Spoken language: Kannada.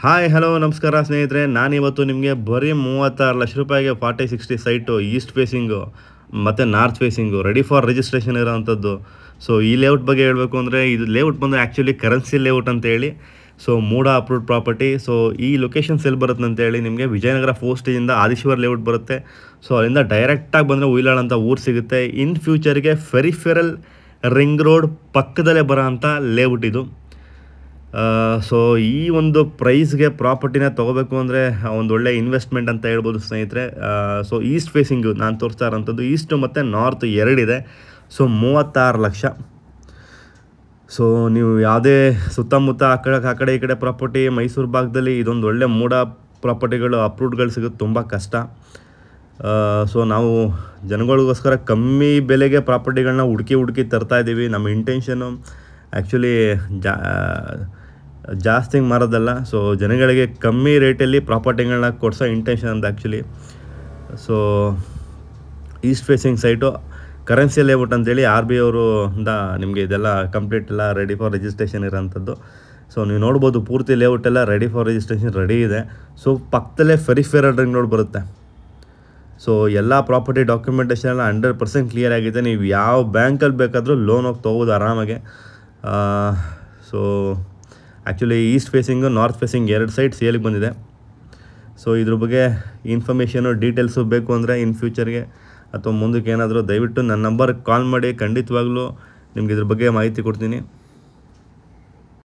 ಹಾಯ್ ಹಲೋ ನಮಸ್ಕಾರ ಸ್ನೇಹಿತರೆ, ನಾನಿವತ್ತು ನಿಮಗೆ ಬರೀ 36 ಲಕ್ಷ ರೂಪಾಯಿಗೆ 40-60 ಸೈಟು ಈಸ್ಟ್ ಫೇಸಿಂಗು ಮತ್ತು north facing ready for registration ಇರೋವಂಥದ್ದು. ಸೊ ಈ ಲೇಔಟ್ ಬಗ್ಗೆ ಹೇಳಬೇಕು ಅಂದರೆ, ಇದು ಲೇಔಟ್ ಬಂದು ಆ್ಯಕ್ಚುಲಿ ಕರೆನ್ಸಿ ಲೇಔಟ್ ಅಂತೇಳಿ. So MUDA approved property. So ಈ ಲೊಕೇಶನ್ಸ್ ಎಲ್ಲಿ ಬರುತ್ತೆ ಅಂತೇಳಿ ನಿಮಗೆ ವಿಜಯನಗರ 4 ಸ್ಟೇಜಿಂದ ಆದಿಶ್ವರ್ ಲೇಔಟ್ ಬರುತ್ತೆ. ಸೊ ಅಲ್ಲಿಂದ ಡೈರೆಕ್ಟಾಗಿ ಬಂದರೆ ಉಯ್ಲಾಳ್ ಅಂತ ಊರು ಸಿಗುತ್ತೆ. ಇನ್ ಫ್ಯೂಚರ್ಗೆ ಫೆರಿಫೆರಲ್ ರಿಂಗ್ ರೋಡ್ ಪಕ್ಕದಲ್ಲೇ ಬರೋ ಅಂಥ ಲೇಔಟ್ ಇದು. ಸೊ ಈ ಒಂದು ಪ್ರೈಸ್ಗೆ ಪ್ರಾಪರ್ಟಿನ ತೊಗೋಬೇಕು ಅಂದರೆ ಒಂದು ಒಳ್ಳೆ ಇನ್ವೆಸ್ಟ್ಮೆಂಟ್ ಅಂತ ಹೇಳ್ಬೋದು ಸ್ನೇಹಿತರೆ. ಸೊ ಈಸ್ಟ್ ಫೇಸಿಂಗು ನಾನು ತೋರಿಸ್ತಾ ಇರೋಂಥದ್ದು ಈಸ್ಟು ಮತ್ತು ನಾರ್ತ್ ಎರಡಿದೆ. ಸೊ 36 ಲಕ್ಷ. ಸೊ ನೀವು ಯಾವುದೇ ಸುತ್ತಮುತ್ತ ಆ ಕಡೆ ಈ ಕಡೆ ಪ್ರಾಪರ್ಟಿ ಮೈಸೂರು ಭಾಗದಲ್ಲಿ ಇದೊಂದು ಒಳ್ಳೆ ಮೂಡ ಪ್ರಾಪರ್ಟಿಗಳು ಅಪ್ರೂವ್ಡ್ಗಳು ಸಿಗೋದು ತುಂಬ ಕಷ್ಟ. ಸೊ ನಾವು ಜನಗಳಿಗೋಸ್ಕರ ಕಮ್ಮಿ ಬೆಲೆಗೆ ಪ್ರಾಪರ್ಟಿಗಳನ್ನ ಹುಡುಕಿ ತರ್ತಾಯಿದ್ದೀವಿ. ನಮ್ಮ ಇಂಟೆನ್ಷನು ಆ್ಯಕ್ಚುಲಿ ಜಾಸ್ತಿ ಮಾರೋದಲ್ಲ, ಸೊ ಜನಗಳಿಗೆ ಕಮ್ಮಿ ರೇಟಲ್ಲಿ ಪ್ರಾಪರ್ಟಿಗಳನ್ನ ಕೊಡಿಸೋ ಇಂಟೆನ್ಷನ್ ಅಂತ actually. So East facing site currency layout ಅಂತೇಳಿ RBI ಅವರಿಂದ ನಿಮಗೆ ಇದೆಲ್ಲ ಕಂಪ್ಲೀಟ್ ಎಲ್ಲ ರೆಡಿ ಫಾರ್ ರಿಜಿಸ್ಟ್ರೇಷನ್ ಇರೋಂಥದ್ದು. ಸೊ ನೀವು ನೋಡ್ಬೋದು ಪೂರ್ತಿ ಲೇಔಟ್ ಎಲ್ಲ ರೆಡಿ ಫಾರ್ ರಿಜಿಸ್ಟ್ರೇಷನ್ ರೆಡಿ ಇದೆ. ಸೊ ಪಕ್ಕದಲ್ಲೇ ಫೆರಿಫೆರಲ್ ರಿಂಗ್ ರೋಡ್ ಬರುತ್ತೆ. ಸೊ ಎಲ್ಲ ಪ್ರಾಪರ್ಟಿ ಡಾಕ್ಯುಮೆಂಟೇಷನ್ ಎಲ್ಲ 100% ಕ್ಲಿಯರ್ ಆಗಿದೆ. ನೀವು ಯಾವ ಬ್ಯಾಂಕಲ್ಲಿ ಬೇಕಾದರೂ ಲೋನ್ ಹೋಗಿ ತೊಗೋಬೋದು ಆರಾಮಾಗೆ. So actually east facing north facing 2 side ಸೇಲಿಗೆ ಬಂದಿದೆ. ಸೊ ಇದ್ರ ಬಗ್ಗೆ ಇನ್ಫಾರ್ಮೇಷನು ಡೀಟೇಲ್ಸು ಬೇಕು ಅಂದರೆ ಇನ್ ಫ್ಯೂಚರ್ಗೆ ಅಥವಾ ಮುಂದಕ್ಕೆ ಏನಾದರೂ ದಯವಿಟ್ಟು ನನ್ನ ನಂಬರ್ಗೆ ಕಾಲ್ ಮಾಡಿ, ಖಂಡಿತವಾಗ್ಲೂ ನಿಮ್ಗೆ ಇದ್ರ ಬಗ್ಗೆ ಮಾಹಿತಿ ಕೊಡ್ತೀನಿ.